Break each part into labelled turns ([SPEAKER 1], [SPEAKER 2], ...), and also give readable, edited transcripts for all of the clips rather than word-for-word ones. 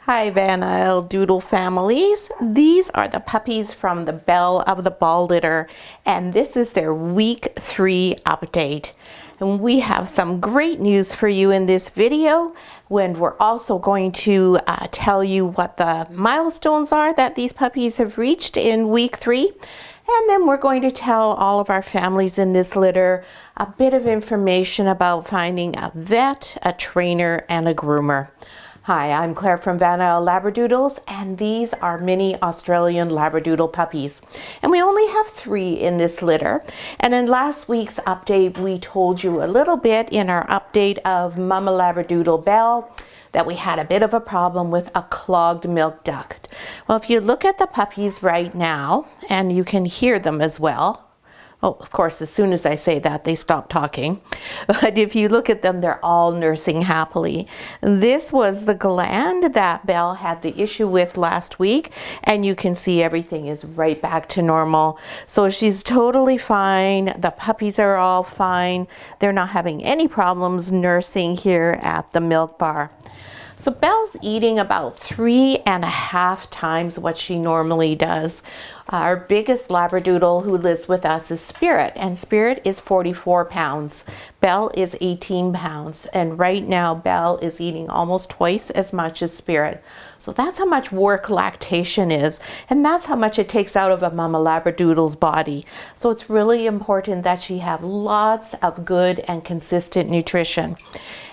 [SPEAKER 1] Hi Vanna Doodle families. These are the puppies from the Belle of the Ball litter, and this is their week 3 update. And we have some great news for you in this video, when we're also going to tell you what the milestones are that these puppies have reached in week 3. And then we're going to tell all of our families in this litter a bit of information about finding a vet, a trainer, and a groomer. Hi, I'm Claire from Vanna Labradoodles, and these are mini Australian Labradoodle puppies. And we only have 3 in this litter. And in last week's update, we told you a little bit in our update of Mama Labradoodle Belle that we had a bit of a problem with a clogged milk duct. Well, if you look at the puppies right now, and you can hear them as well. Oh, of course, as soon as I say that, they stop talking. But if you look at them, they're all nursing happily. This was the gland that Belle had the issue with last week, and you can see everything is right back to normal. So she's totally fine. The puppies are all fine. They're not having any problems nursing here at the milk bar. So Belle's eating about 3.5 times what she normally does. Our biggest Labradoodle who lives with us is Spirit, and Spirit is 44 pounds. Belle is 18 pounds, and right now Belle is eating almost twice as much as Spirit. So that's how much work lactation is, and that's how much it takes out of a Mama Labradoodle's body. So it's really important that she have lots of good and consistent nutrition.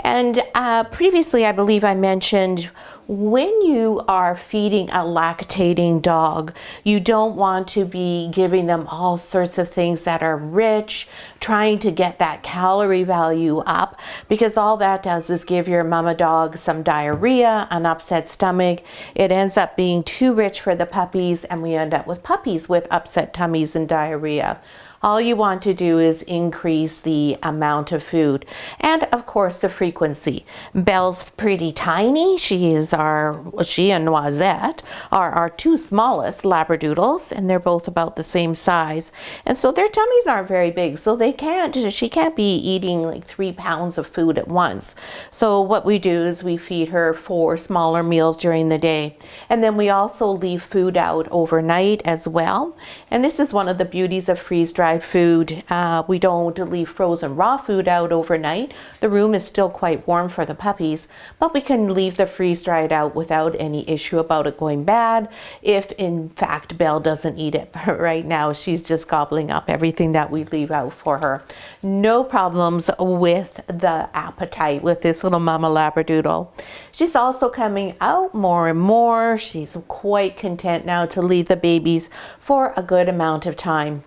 [SPEAKER 1] And previously, I believe I mentioned, when you are feeding a lactating dog, you don't want to be giving them all sorts of things that are rich, trying to get that calorie value up, because all that does is give your mama dog some diarrhea, an upset stomach. It ends up being too rich for the puppies, and we end up with puppies with upset tummies and diarrhea. All you want to do is increase the amount of food, and of course the frequency. Belle's pretty tiny. She and Noisette are our 2 smallest Labradoodles, and they're both about the same size. And so their tummies aren't very big, so she can't be eating like 3 pounds of food at once. So what we do is we feed her 4 smaller meals during the day. And then we also leave food out overnight as well. And this is one of the beauties of freeze-dried food. We don't leave frozen raw food out overnight. The room is still quite warm for the puppies, but we can leave the freeze-dried out without any issue about it going bad if in fact Belle doesn't eat it. But right now she's just gobbling up everything that we leave out for her. No problems with the appetite with this little Mama Labradoodle. She's also coming out more and more. She's quite content now to leave the babies for a good amount of time.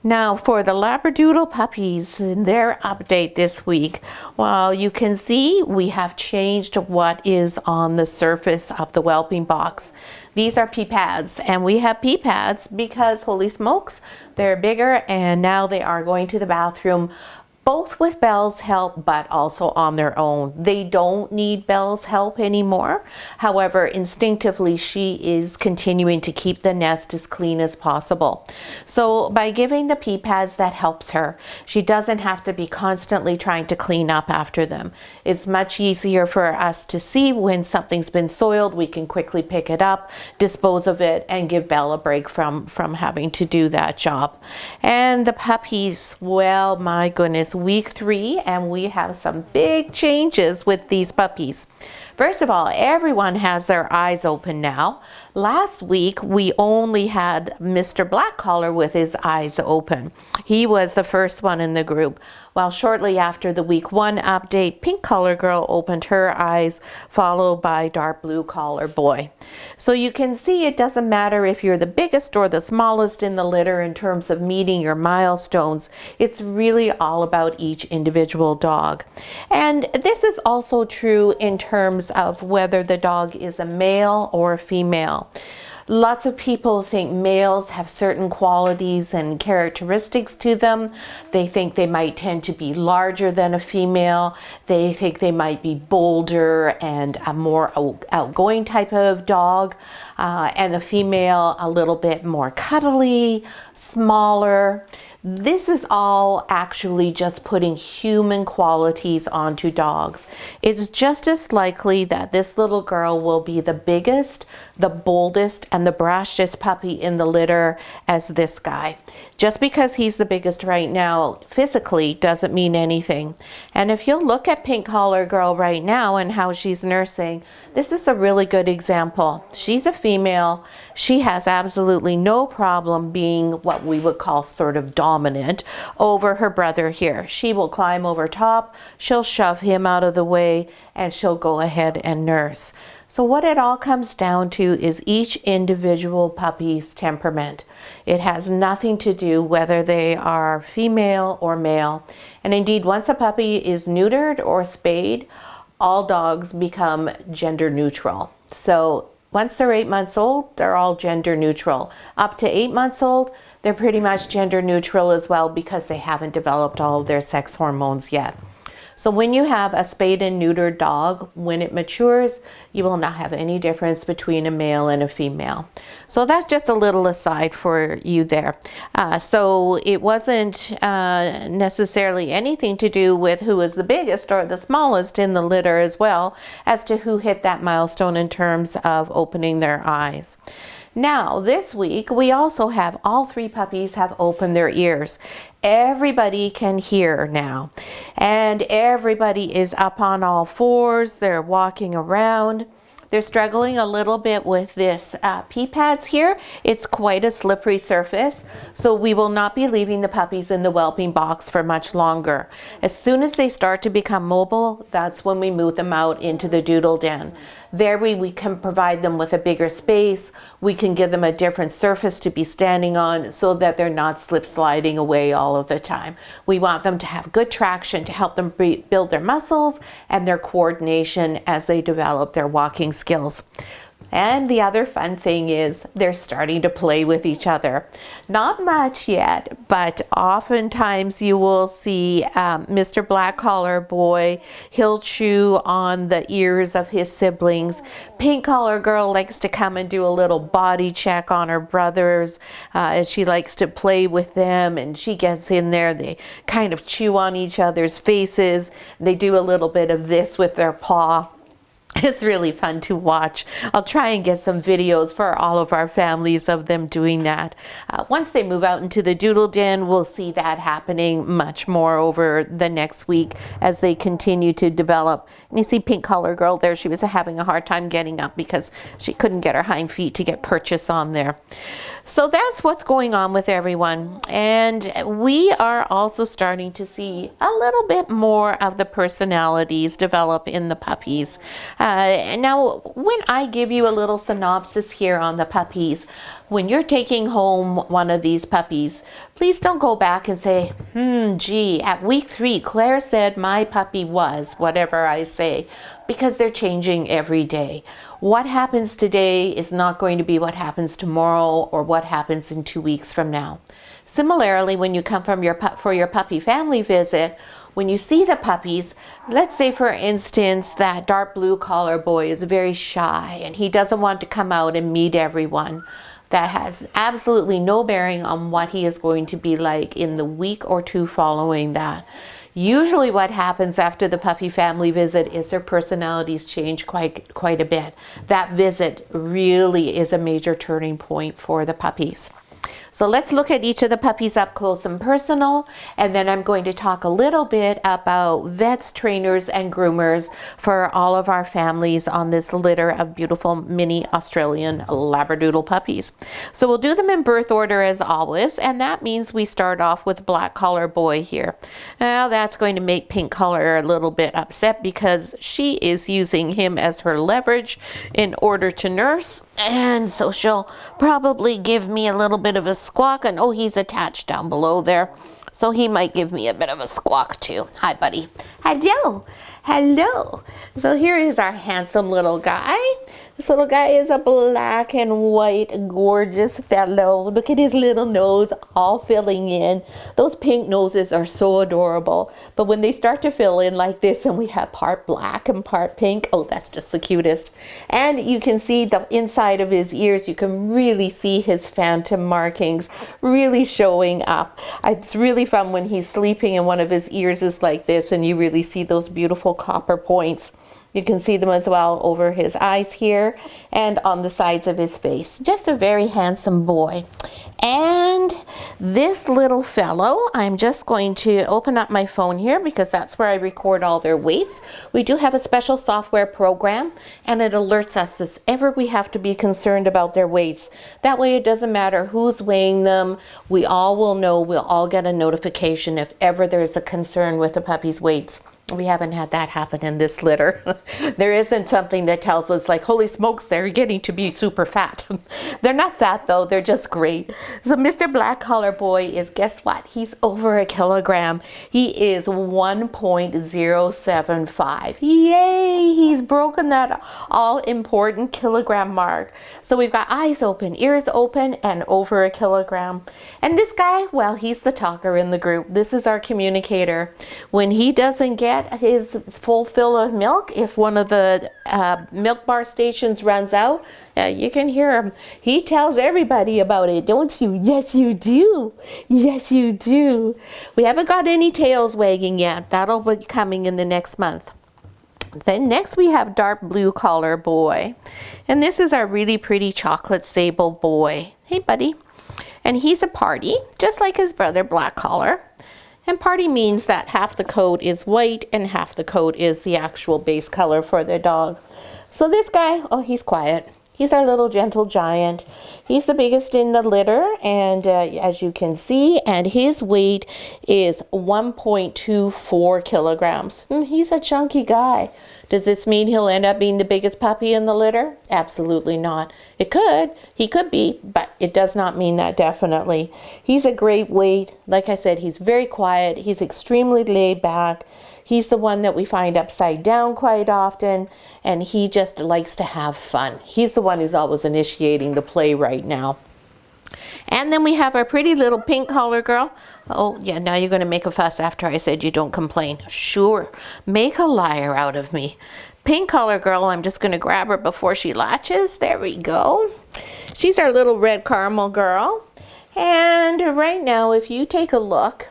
[SPEAKER 1] Now for the Labradoodle puppies and their update this week, well, you can see we have changed what is on the surface of the whelping box. These are pee pads, and we have pee pads because, holy smokes, they're bigger, and now they are going to the bathroom, both with Belle's help, but also on their own. They don't need Belle's help anymore. However, instinctively, she is continuing to keep the nest as clean as possible. So by giving the pee pads, that helps her. She doesn't have to be constantly trying to clean up after them. It's much easier for us to see when something's been soiled. We can quickly pick it up, dispose of it, and give Belle a break from having to do that job. And the puppies, well, my goodness, week 3, and we have some big changes with these puppies. First of all, everyone has their eyes open now. Last week, we only had Mr. Black Collar with his eyes open. He was the first one in the group. While shortly after the week 1 update, Pink Collar Girl opened her eyes, followed by Dark Blue Collar Boy. So you can see it doesn't matter if you're the biggest or the smallest in the litter in terms of meeting your milestones. It's really all about each individual dog. And this is also true in terms of whether the dog is a male or a female. Lots of people think males have certain qualities and characteristics to them. They think they might tend to be larger than a female. They think they might be bolder and a more outgoing type of dog. And the female a little bit more cuddly, smaller. This is all actually just putting human qualities onto dogs. It's just as likely that this little girl will be the biggest, the boldest, and the brashest puppy in the litter as this guy. Just because he's the biggest right now physically doesn't mean anything. And if you'll look at Pink Collar Girl right now and how she's nursing, this is a really good example. She's a female. She has absolutely no problem being what we would call sort of dominant over her brother here. She will climb over top, she'll shove him out of the way, and she'll go ahead and nurse. So what it all comes down to is each individual puppy's temperament. It has nothing to do whether they are female or male. And indeed, once a puppy is neutered or spayed, all dogs become gender neutral. So once they're 8 months old, they're all gender neutral. Up to 8 months old, they're pretty much gender neutral as well because they haven't developed all of their sex hormones yet. So when you have a spayed and neutered dog, when it matures, you will not have any difference between a male and a female. So that's just a little aside for you there. So it wasn't necessarily anything to do with who is the biggest or the smallest in the litter as well as to who hit that milestone in terms of opening their eyes. Now, this week, we also have all 3 puppies have opened their ears. Everybody can hear now, and everybody is up on all fours. They're walking around. They're struggling a little bit with this pee pads here. It's quite a slippery surface, so we will not be leaving the puppies in the whelping box for much longer. As soon as they start to become mobile, that's when we move them out into the doodle den. There we can provide them with a bigger space. We can give them a different surface to be standing on so that they're not slip sliding away all of the time. We want them to have good traction to help them build their muscles and their coordination as they develop their walking skills. And the other fun thing is they're starting to play with each other. Not much yet, but oftentimes you will see Mr. Black Collar Boy, he'll chew on the ears of his siblings. Pink Collar Girl likes to come and do a little body check on her brothers as she likes to play with them, and she gets in there. They kind of chew on each other's faces. They do a little bit of this with their paw. It's really fun to watch. I'll try and get some videos for all of our families of them doing that. Once they move out into the doodle den, we'll see that happening much more over the next week as they continue to develop. And you see Pink Collar Girl there, she was having a hard time getting up because she couldn't get her hind feet to get purchase on there. So that's what's going on with everyone. And we are also starting to see a little bit more of the personalities develop in the puppies. Now, when I give you a little synopsis here on the puppies, when you're taking home one of these puppies, please don't go back and say, gee, at week 3, Claire said my puppy was, whatever I say, because they're changing every day. What happens today is not going to be what happens tomorrow or what happens in 2 weeks from now. Similarly, when you come from for your puppy family visit, when you see the puppies, let's say for instance that dark blue collar boy is very shy and he doesn't want to come out and meet everyone. That has absolutely no bearing on what he is going to be like in the week or 2 following that. Usually what happens after the puppy family visit is their personalities change quite a bit. That visit really is a major turning point for the puppies. So let's look at each of the puppies up close and personal, and then I'm going to talk a little bit about vets, trainers, and groomers for all of our families on this litter of beautiful mini Australian Labradoodle puppies. So we'll do them in birth order as always, and that means we start off with Black Collar Boy here. Now that's going to make Pink Collar a little bit upset because she is using him as her leverage in order to nurse, and so she'll probably give me a little bit of a squawk, and oh, he's attached down below there, so he might give me a bit of a squawk too. Hi, buddy. Hello. Hello. So here is our handsome little guy. This little guy is a black and white, gorgeous fellow. Look at his little nose all filling in. Those pink noses are so adorable. But when they start to fill in like this and we have part black and part pink, oh, that's just the cutest. And you can see the inside of his ears. You can really see his phantom markings really showing up. It's really fun when he's sleeping and one of his ears is like this and you really see those beautiful copper points. You can see them as well over his eyes here and on the sides of his face. Just a very handsome boy. And this little fellow, I'm just going to open up my phone here because that's where I record all their weights. We do have a special software program and it alerts us if ever we have to be concerned about their weights. That way it doesn't matter who's weighing them. We all will know, we'll all get a notification if ever there's a concern with the puppy's weights. We haven't had that happen in this litter. There isn't something that tells us like, holy smokes, they're getting to be super fat. They're not fat though, they're just great. So Mr. Black Collar Boy is, guess what? He's over a kilogram. He is 1.075. Yay, he's broken that all important kilogram mark. So we've got eyes open, ears open, and over a kilogram. And this guy, well, he's the talker in the group. This is our communicator. When he doesn't get his full fill of milk, if one of the milk bar stations runs out, you can hear him. He tells everybody about it, don't you? Yes, you do. Yes, you do. We haven't got any tails wagging yet. That'll be coming in the next month. Then next we have Dark Blue Collar Boy. And this is our really pretty chocolate sable boy. Hey, buddy. And he's a party, just like his brother Black Collar. And party means that half the coat is white and half the coat is the actual base color for the dog. So this guy, oh, he's quiet. He's our little gentle giant. He's the biggest in the litter, and as you can see, and his weight is 1.24 kilograms. He's a chunky guy. Does this mean he'll end up being the biggest puppy in the litter? Absolutely not. It could. He could be, but it does not mean that definitely. He's a great weight. Like I said, he's very quiet. He's extremely laid back. He's the one that we find upside down quite often, and he just likes to have fun. He's the one who's always initiating the play right now. And then we have our pretty little pink collar girl. Oh, yeah, now you're going to make a fuss after I said you don't complain. Sure, make a liar out of me. Pink collar girl, I'm just going to grab her before she latches. There we go. She's our little red caramel girl. And right now, if you take a look,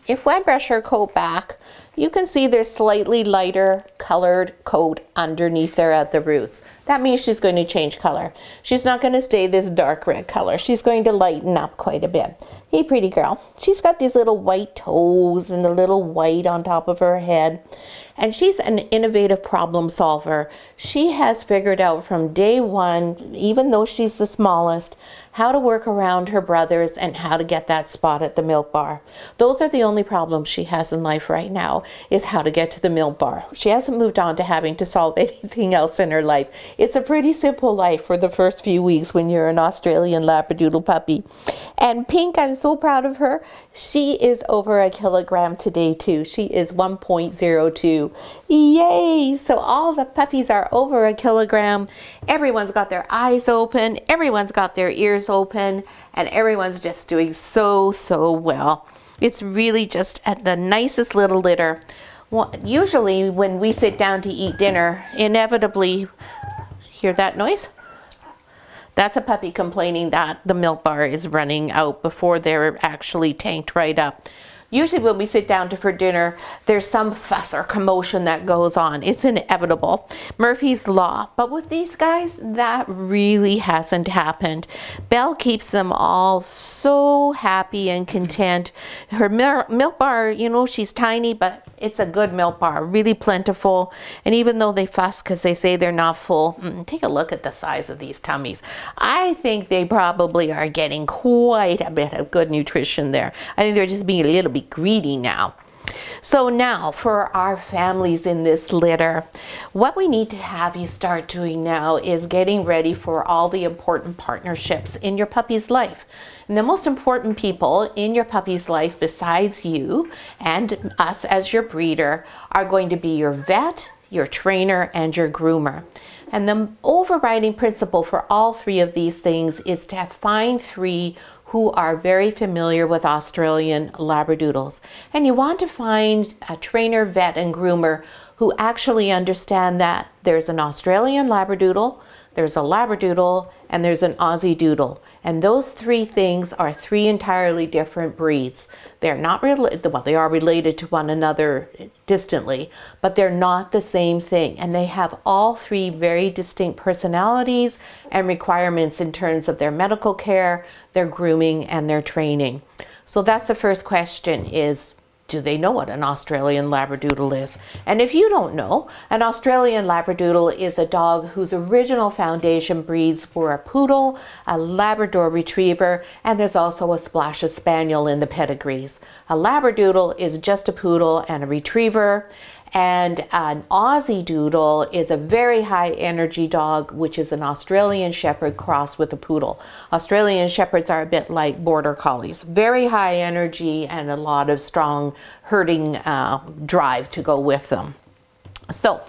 [SPEAKER 1] if I brush her coat back, you can see there's slightly lighter colored coat underneath there at the roots. That means she's going to change color. She's not going to stay this dark red color. She's going to lighten up quite a bit. Hey, pretty girl. She's got these little white toes and the little white on top of her head. And she's an innovative problem solver. She has figured out from day one, even though she's the smallest, how to work around her brothers and how to get that spot at the milk bar. Those are the only problems she has in life right now, is how to get to the milk bar. She hasn't moved on to having to solve anything else in her life. It's a pretty simple life for the first few weeks when you're an Australian Labradoodle puppy. And Pink, I'm so proud of her. She is over a kilogram today too. She is 1.02. Yay! So all the puppies are over a kilogram. Everyone's got their eyes open. Everyone's got their ears open. And everyone's just doing so well. It's really just the nicest little litter. Well, usually when we sit down to eat dinner, inevitably, hear that noise? That's a puppy complaining that the milk bar is running out before they're actually tanked right up. Usually when we sit down for dinner, there's some fuss or commotion that goes on. It's inevitable. Murphy's Law. But with these guys, that really hasn't happened. Belle keeps them all so happy and content. Her milk bar, you know, she's tiny, but it's a good milk bar, really plentiful. And even though they fuss because they say they're not full, take a look at the size of these tummies. I think they probably are getting quite a bit of good nutrition there. I think they're just being a little bit greedy now. So now for our families in this litter, what we need to have you start doing now is getting ready for all the important partnerships in your puppy's life. And the most important people in your puppy's life besides you and us as your breeder are going to be your vet, your trainer, and your groomer. And the overriding principle for all three of these things is to find three who are very familiar with Australian Labradoodles. And you want to find a trainer, vet, and groomer who actually understand that there's an Australian Labradoodle, there's a Labradoodle, and there's an Aussie Doodle. And those three things are three entirely different breeds. They're not related, well, they are related to one another distantly, but they're not the same thing. And they have all three very distinct personalities and requirements in terms of their medical care, their grooming, and their training. So that's the first question is, do they know what an Australian Labradoodle is? And if you don't know, an Australian Labradoodle is a dog whose original foundation breeds were a poodle, a Labrador retriever, and there's also a splash of spaniel in the pedigrees. A Labradoodle is just a poodle and a retriever. And an Aussie Doodle is a very high energy dog, which is an Australian Shepherd crossed with a poodle. Australian Shepherds are a bit like Border Collies, very high energy and a lot of strong herding drive to go with them. So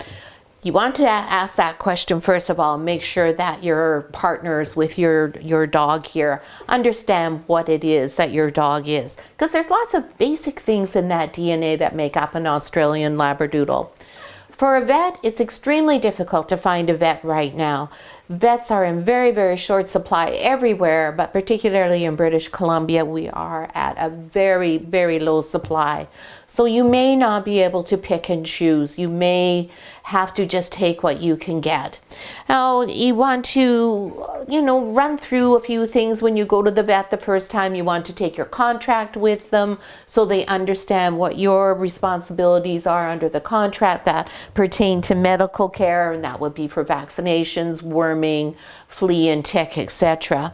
[SPEAKER 1] you want to ask that question first of all. Make sure that your partners with your dog here understand what it is that your dog is, because there's lots of basic things in that DNA that make up an Australian Labradoodle. For a vet, it's extremely difficult to find a vet right now. Vets are in very, very short supply everywhere, but particularly in British Columbia, we are at a very, very low supply. So you may not be able to pick and choose. You may have to just take what you can get. Now, you want to, run through a few things when you go to the vet the first time. You want to take your contract with them so they understand what your responsibilities are under the contract that pertain to medical care, and that would be for vaccinations, worming, flea and tick, etc.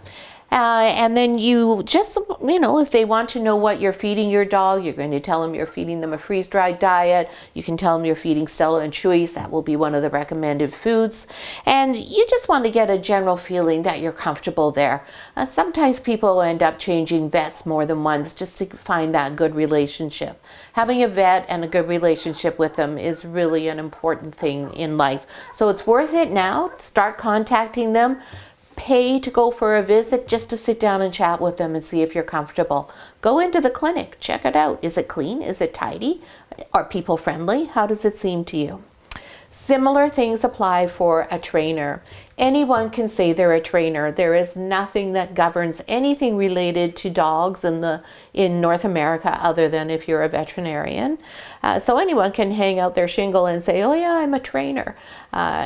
[SPEAKER 1] And then you just, if they want to know what you're feeding your dog, you're going to tell them you're feeding them a freeze-dried diet. You can tell them you're feeding Stella and Chewy's. That will be one of the recommended foods. And you just want to get a general feeling that you're comfortable there. Sometimes people end up changing vets more than once just to find that good relationship. Having a vet and a good relationship with them is really an important thing in life. So it's worth it now. Start contacting them. Pay to go for a visit just to sit down and chat with them and see if you're comfortable. Go into the clinic, check it out. Is it clean? Is it tidy? Are people friendly? How does it seem to you? Similar things apply for a trainer. Anyone can say they're a trainer. There is nothing that governs anything related to dogs in North America other than if you're a veterinarian. So anyone can hang out their shingle and say, oh yeah, I'm a trainer.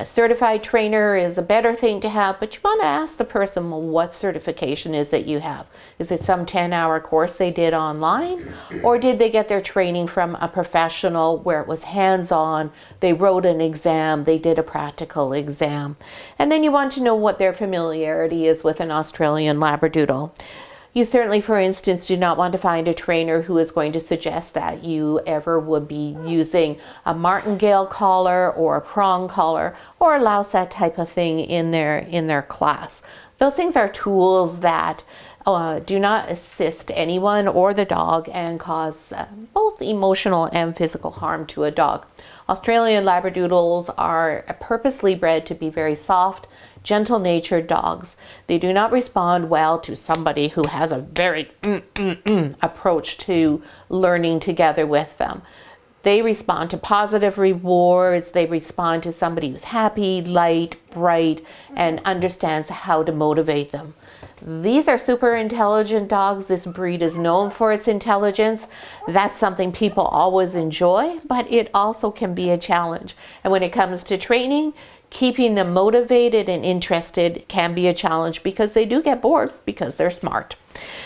[SPEAKER 1] Certified trainer is a better thing to have, but you want to ask the person, well, what certification is it you have? Is it some 10-hour course they did online? Or did they get their training from a professional where it was hands-on, they wrote an exam, they did a practical exam? And then you want to know what their familiarity is with an Australian Labradoodle. You certainly, for instance, do not want to find a trainer who is going to suggest that you ever would be using a martingale collar or a prong collar or allows that type of thing in their class. Those things are tools that do not assist anyone or the dog and cause both emotional and physical harm to a dog. Australian Labradoodles are purposely bred to be very soft, gentle-natured dogs. They do not respond well to somebody who has a very approach to learning together with them. They respond to positive rewards. They respond to somebody who's happy, light, bright, and understands how to motivate them. These are super intelligent dogs. This breed is known for its intelligence. That's something people always enjoy, but it also can be a challenge. And when it comes to training, keeping them motivated and interested can be a challenge because they do get bored because they're smart.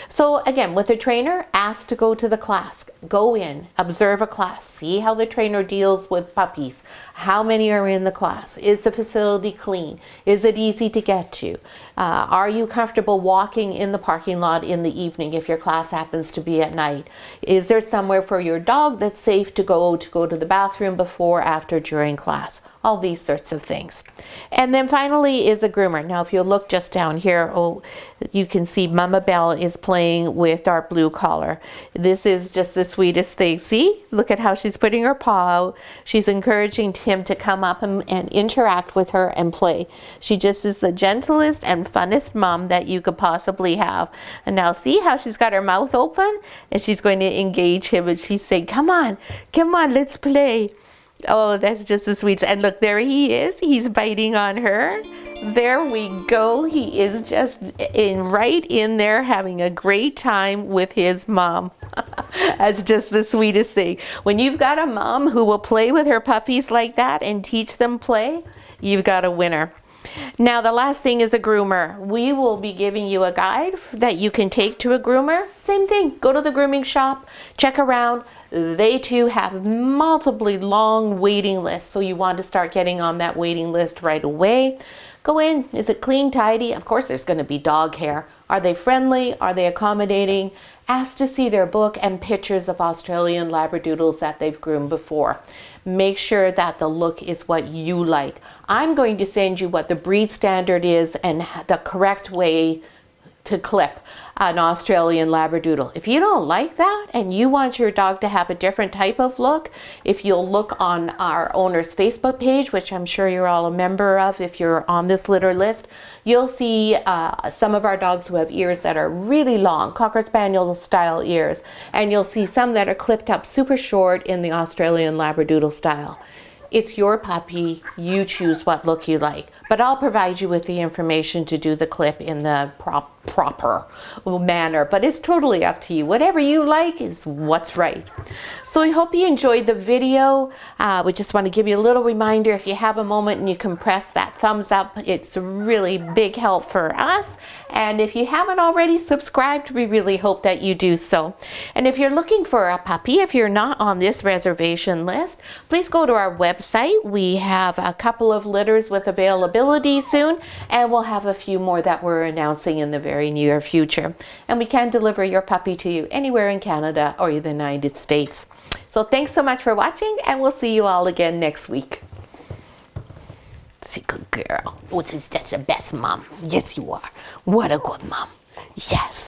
[SPEAKER 1] So again, with a trainer, ask to go to the class. Go in, observe a class, see how the trainer deals with puppies. How many are in the class? Is the facility clean? Is it easy to get to? Are you comfortable walking in the parking lot in the evening if your class happens to be at night? Is there somewhere for your dog that's safe to go to the bathroom before, after, during class? All these sorts of things. And then finally is a groomer. Now, if you look just down here, you can see Mama Belle is playing with dark blue collar. This is just the sweetest thing. See, look at how she's putting her paw out. She's encouraging him to come up and interact with her and play. She just is the gentlest and funnest mom that you could possibly have. And now see how she's got her mouth open and she's going to engage him, and she's saying, come on, let's play. Oh, that's just the sweet. And look, there he is. He's biting on her. There we go. He is just right in there having a great time with his mom. That's just the sweetest thing. When you've got a mom who will play with her puppies like that and teach them play, you've got a winner. Now, the last thing is a groomer. We will be giving you a guide that you can take to a groomer. Same thing. Go to the grooming shop, check around. They too have multiply long waiting lists, so you want to start getting on that waiting list right away. Go in. Is it clean, tidy? Of course there's going to be dog hair. Are they friendly? Are they accommodating? Ask to see their book and pictures of Australian Labradoodles that they've groomed before. Make sure that the look is what you like. I'm going to send you what the breed standard is and the correct way to clip an Australian Labradoodle. If you don't like that and you want your dog to have a different type of look, if you'll look on our owner's Facebook page, which I'm sure you're all a member of if you're on this litter list, you'll see some of our dogs who have ears that are really long, Cocker Spaniel style ears, and you'll see some that are clipped up super short in the Australian Labradoodle style. It's your puppy, you choose what look you like, but I'll provide you with the information to do the clip in the proper manner, but it's totally up to you. Whatever you like is what's right. So I hope you enjoyed the video. We just want to give you a little reminder, if you have a moment and you can press that thumbs up, it's a really big help for us. And if you haven't already subscribed, we really hope that you do so. And if you're looking for a puppy, if you're not on this reservation list, please go to our website. We have a couple of litters with availability soon, and we'll have a few more that we're announcing in the very near future. And we can deliver your puppy to you anywhere in Canada or the United States. So thanks so much for watching, and we'll see you all again next week. She's a good girl. This is just the best mom. Yes, you are. What a good mom. Yes.